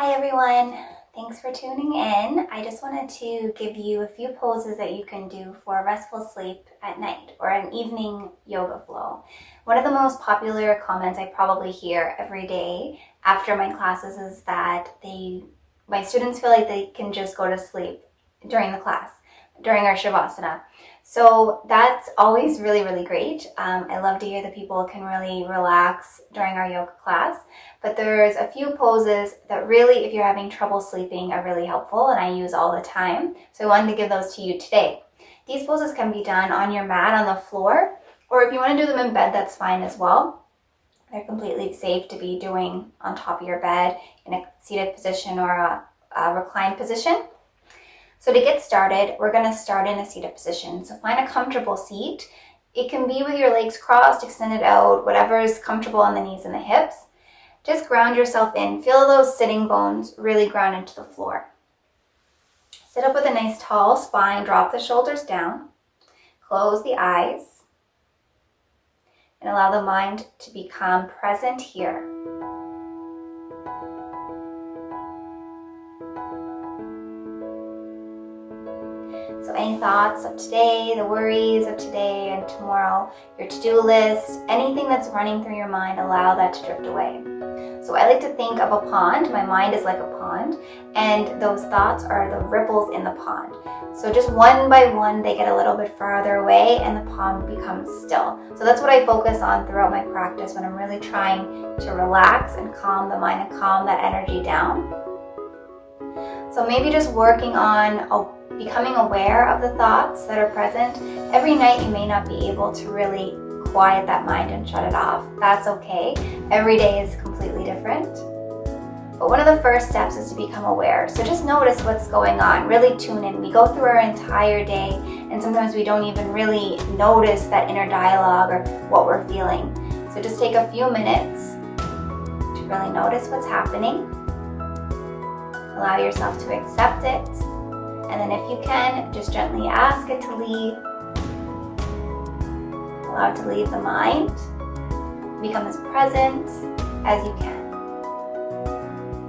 Hi everyone, thanks for tuning in. I just wanted to give you a few poses that you can do for a restful sleep at night or an evening yoga flow. One of the most popular comments I probably hear every day after my classes is that my students feel like they can just go to sleep during the class, during our Shavasana. So that's always really, really great. I love to hear that people can really relax during our yoga class. But there's a few poses that really, if you're having trouble sleeping, are really helpful and I use all the time. So I wanted to give those to you today. These poses can be done on your mat on the floor, or if you want to do them in bed, that's fine as well. They're completely safe to be doing on top of your bed in a seated position or a reclined position. So to get started, we're going to start in a seated position. So find a comfortable seat. It can be with your legs crossed, extended out, whatever is comfortable on the knees and the hips. Just ground yourself in. Feel those sitting bones really ground into the floor. Sit up with a nice tall spine. Drop the shoulders down. Close the eyes. And allow the mind to become present here. So any thoughts of today, the worries of today and tomorrow, your to-do list, anything that's running through your mind, allow that to drift away. So I like to think of a pond. My mind is like a pond, and those thoughts are the ripples in the pond. So just one by one, they get a little bit farther away and the pond becomes still. So that's what I focus on throughout my practice when I'm really trying to relax and calm the mind and calm that energy down. So maybe just working on becoming aware of the thoughts that are present. Every night you may not be able to really quiet that mind and shut it off. That's okay. Every day is completely different. But one of the first steps is to become aware. So just notice what's going on. Really tune in. We go through our entire day and sometimes we don't even really notice that inner dialogue or what we're feeling. So just take a few minutes to really notice what's happening. Allow yourself to accept it. And then if you can, just gently ask it to leave. Allow it to leave the mind. Become as present as you can.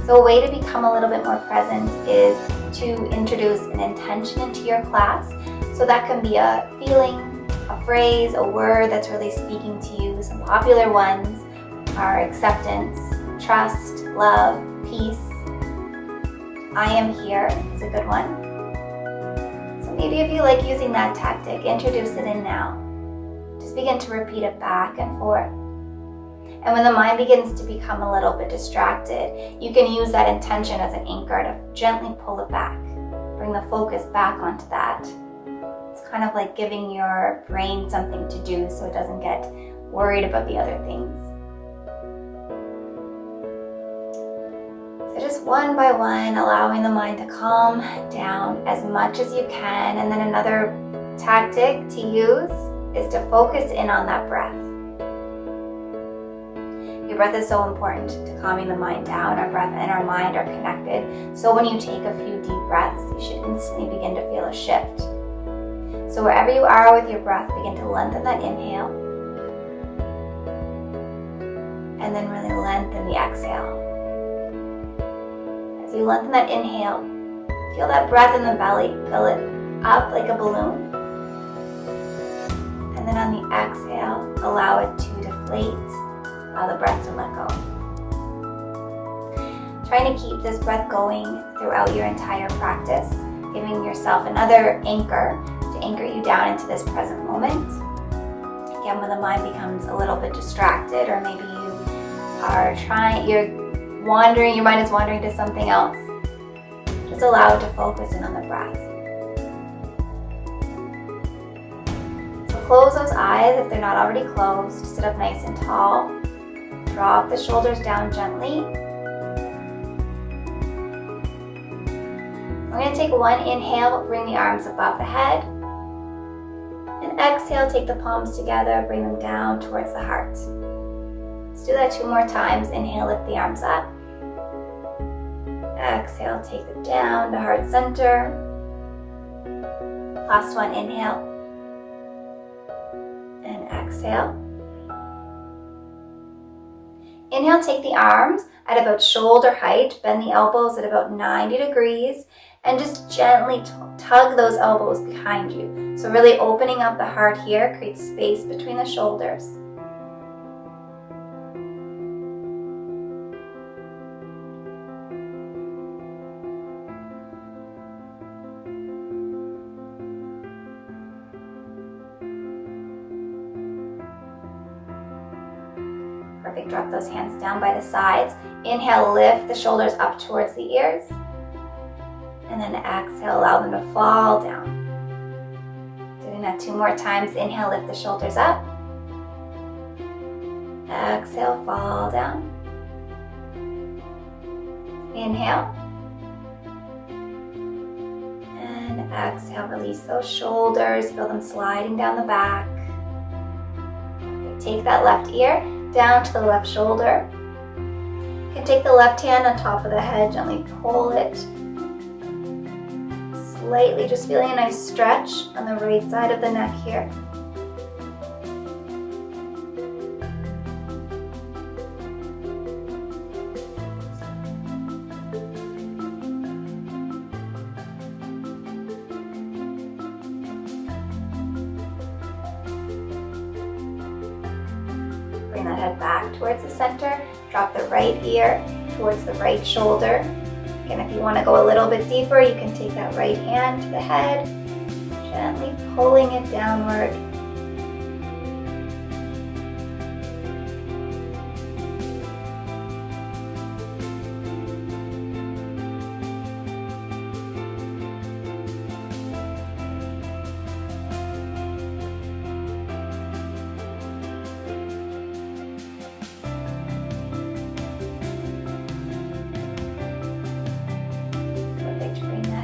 So a way to become a little bit more present is to introduce an intention into your class. So that can be a feeling, a phrase, a word that's really speaking to you. Some popular ones are acceptance, trust, love, peace. I am here is a good one. Maybe if you like using that tactic, introduce it in now. Just begin to repeat it back and forth. And when the mind begins to become a little bit distracted, you can use that intention as an anchor to gently pull it back. Bring the focus back onto that. It's kind of like giving your brain something to do so it doesn't get worried about the other things. So just one by one, allowing the mind to calm down as much as you can. And then another tactic to use is to focus in on that breath. Your breath is so important to calming the mind down. Our breath and our mind are connected. So when you take a few deep breaths, you should instantly begin to feel a shift. So wherever you are with your breath, begin to lengthen that inhale. And then really lengthen the exhale. As you lengthen that inhale, feel that breath in the belly, fill it up like a balloon. And then on the exhale, allow it to deflate, allow the breath to let go. Trying to keep this breath going throughout your entire practice, giving yourself another anchor to anchor you down into this present moment. Again, when the mind becomes a little bit distracted, or maybe your mind is wandering to something else, just allow it to focus in on the breath. So close those eyes if they're not already closed. Sit up nice and tall. Drop the shoulders down gently. We're going to take one inhale, bring the arms above the head. And exhale, take the palms together, bring them down towards the heart. Let's do that 2 more times. Inhale, lift the arms up. Exhale, take it down to heart center. Last one, inhale. And exhale. Inhale, take the arms, at about shoulder height. Bend the elbows at about 90 degrees and just gently tug those elbows behind you. So really opening up the heart here, create space between the shoulders. Perfect. Drop those hands down by the sides. Inhale, lift the shoulders up towards the ears. And then exhale, allow them to fall down. Doing that 2 more times. Inhale, lift the shoulders up. Exhale, fall down. Inhale. And exhale, release those shoulders. Feel them sliding down the back. Take that left ear down to the left shoulder. You can take the left hand on top of the head, gently pull it. Slightly, just feeling a nice stretch on the right side of the neck here. Bring that head back towards the center. Drop the right ear towards the right shoulder. Again, if you want to go a little bit deeper, you can take that right hand to the head, gently pulling it downward.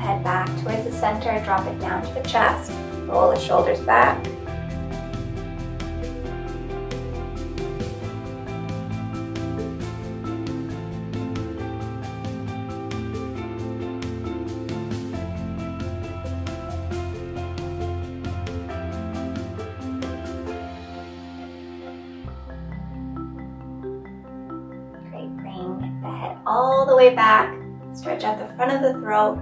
Head back towards the center, drop it down to the chest, roll the shoulders back. Great, bring the head all the way back, stretch out the front of the throat.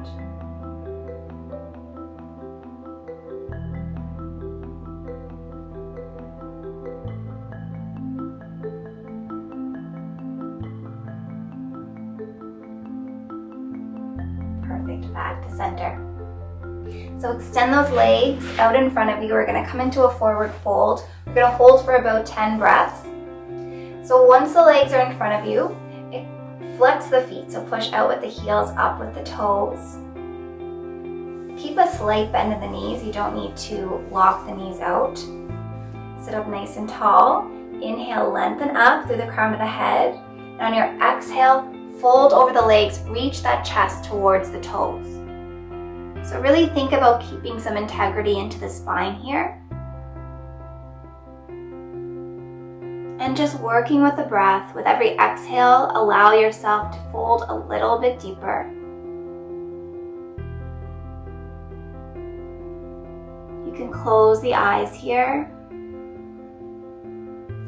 Back to center. So extend those legs out in front of you. We're going to come into a forward fold. We're going to hold for about 10 breaths. So once the legs are in front of you, flex the feet. So push out with the heels, up with the toes. Keep a slight bend in the knees. You don't need to lock the knees out. Sit up nice and tall. Inhale, lengthen up through the crown of the head. And on your exhale, fold over the legs, reach that chest towards the toes. So really think about keeping some integrity into the spine here. And just working with the breath. With every exhale, allow yourself to fold a little bit deeper. You can close the eyes here.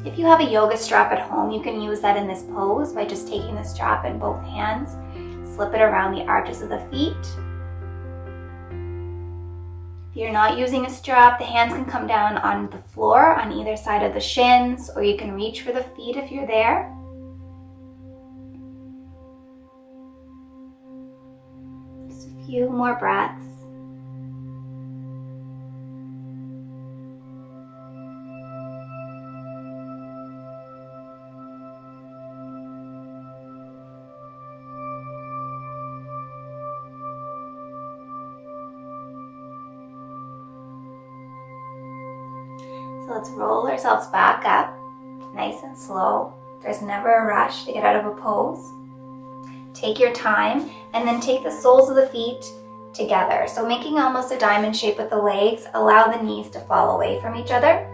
If you have a yoga strap at home, you can use that in this pose by just taking the strap in both hands, slip it around the arches of the feet. If you're not using a strap, the hands can come down on the floor on either side of the shins, or you can reach for the feet if you're there. Just a few more breaths. So let's roll ourselves back up, nice and slow. There's never a rush to get out of a pose. Take your time and then take the soles of the feet together. So making almost a diamond shape with the legs, allow the knees to fall away from each other.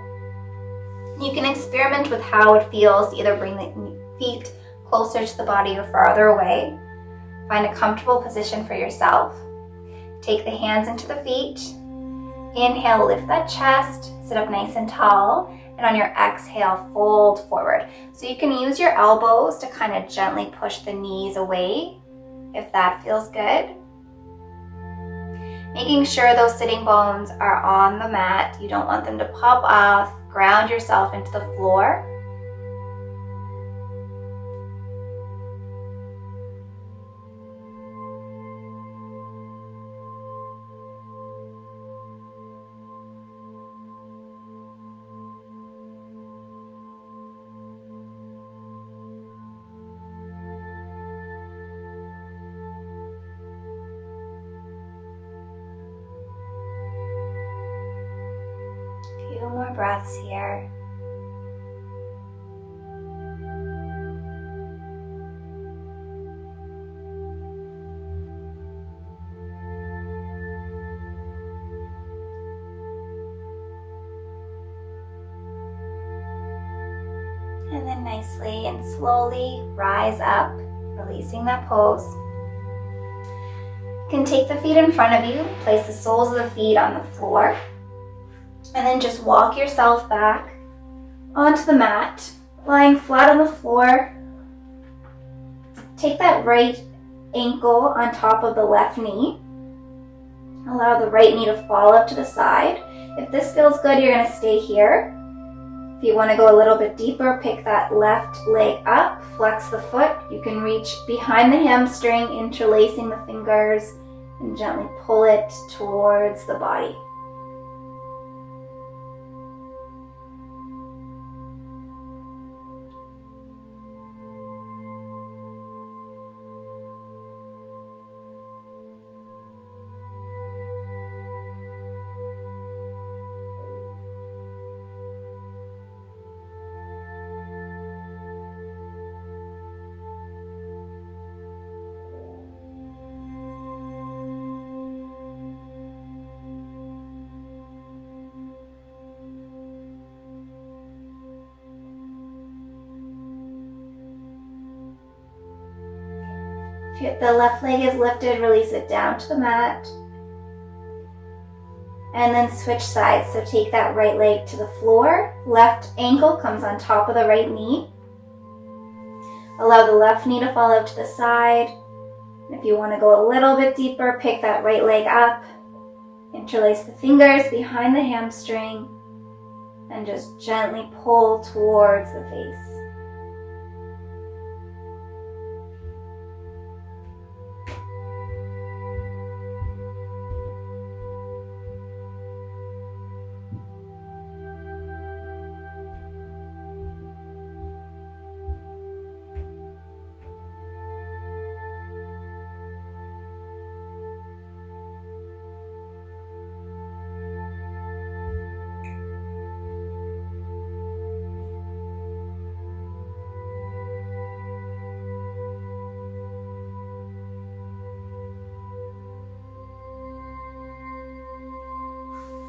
You can experiment with how it feels to either bring the feet closer to the body or farther away. Find a comfortable position for yourself. Take the hands into the feet. Inhale, lift that chest, sit up nice and tall. And on your exhale, fold forward. So you can use your elbows to kind of gently push the knees away if that feels good. Making sure those sitting bones are on the mat. You don't want them to pop off. Ground yourself into the floor. A few more breaths here. And then nicely and slowly rise up, releasing that pose. You can take the feet in front of you, place the soles of the feet on the floor, and then just walk yourself back onto the mat, lying flat on the floor. Take that right ankle on top of the left knee. Allow the right knee to fall up to the side. If this feels good, you're going to stay here. If you want to go a little bit deeper, pick that left leg up, flex the foot. You can reach behind the hamstring, interlacing the fingers, and gently pull it towards the body. If the left leg is lifted, release it down to the mat. And then switch sides. So take that right leg to the floor. Left ankle comes on top of the right knee. Allow the left knee to fall out to the side. If you want to go a little bit deeper, pick that right leg up. Interlace the fingers behind the hamstring. And just gently pull towards the face.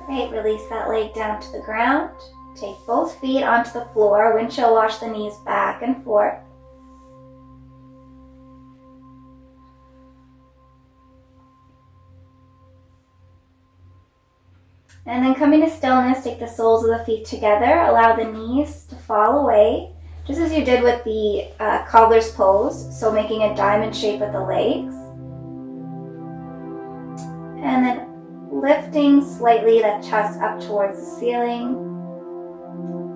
Great, release that leg down to the ground. Take both feet onto the floor. Windshield wash the knees back and forth. And then coming to stillness, take the soles of the feet together. Allow the knees to fall away, just as you did with the cobbler's pose. So making a diamond shape with the legs. And then lifting slightly the chest up towards the ceiling.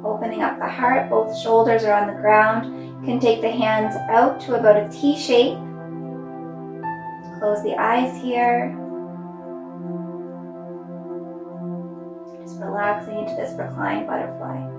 Opening up the heart, both shoulders are on the ground. You can take the hands out to about a T shape. Close the eyes here. Just relaxing into this reclined butterfly.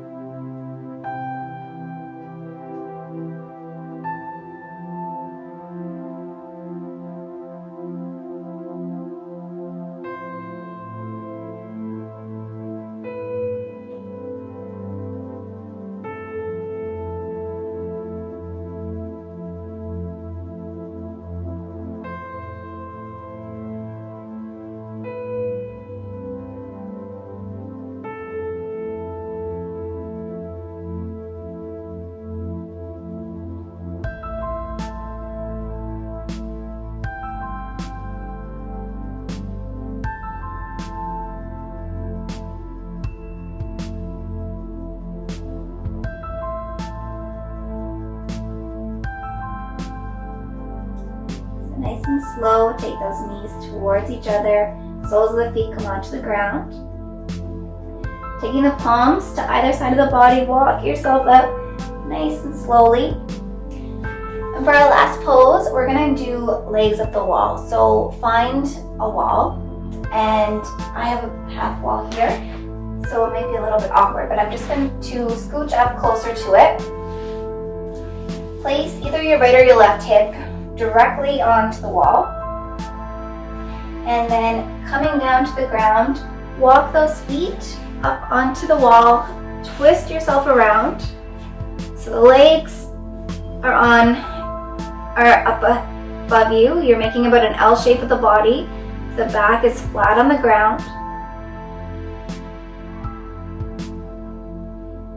Nice and slow, take those knees towards each other. Soles of the feet come onto the ground. Taking the palms to either side of the body, walk yourself up nice and slowly. And for our last pose, we're gonna do legs up the wall. So find a wall, and I have a half wall here, so it may be a little bit awkward, but I'm just going to scooch up closer to it. Place either your right or your left hip directly onto the wall. And then coming down to the ground, walk those feet up onto the wall, twist yourself around. So the legs are up above you. You're making about an L shape of the body. The back is flat on the ground.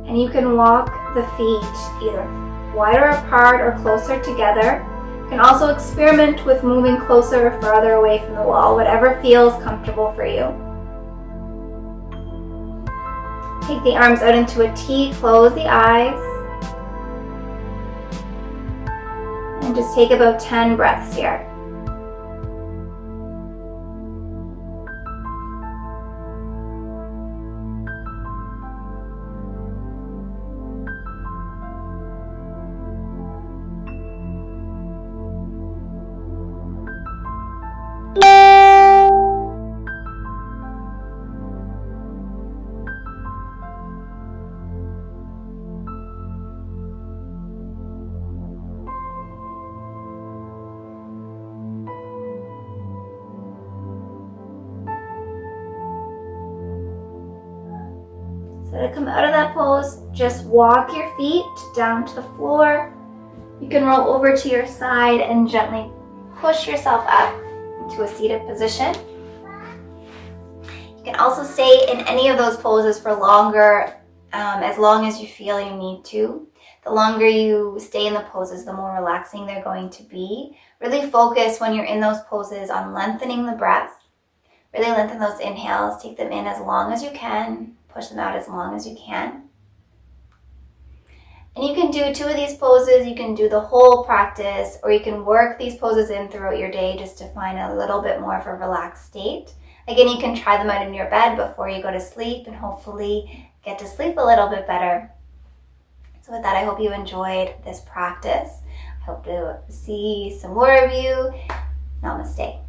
And you can walk the feet either wider apart or closer together. You can also experiment with moving closer or farther away from the wall, whatever feels comfortable for you. Take the arms out into a T, close the eyes. And just take about 10 breaths here. So to come out of that pose, just walk your feet down to the floor. You can roll over to your side and gently push yourself up to a seated position. You can also stay in any of those poses for longer, as long as you feel you need to. The longer you stay in the poses, the more relaxing they're going to be. Really focus when you're in those poses on lengthening the breath. Really lengthen those inhales, take them in as long as you can. Push them out as long as you can. And you can do 2 of these poses. You can do the whole practice, or you can work these poses in throughout your day just to find a little bit more of a relaxed state. Again, you can try them out in your bed before you go to sleep and hopefully get to sleep a little bit better. So with that, I hope you enjoyed this practice. I hope to see some more of you. Namaste.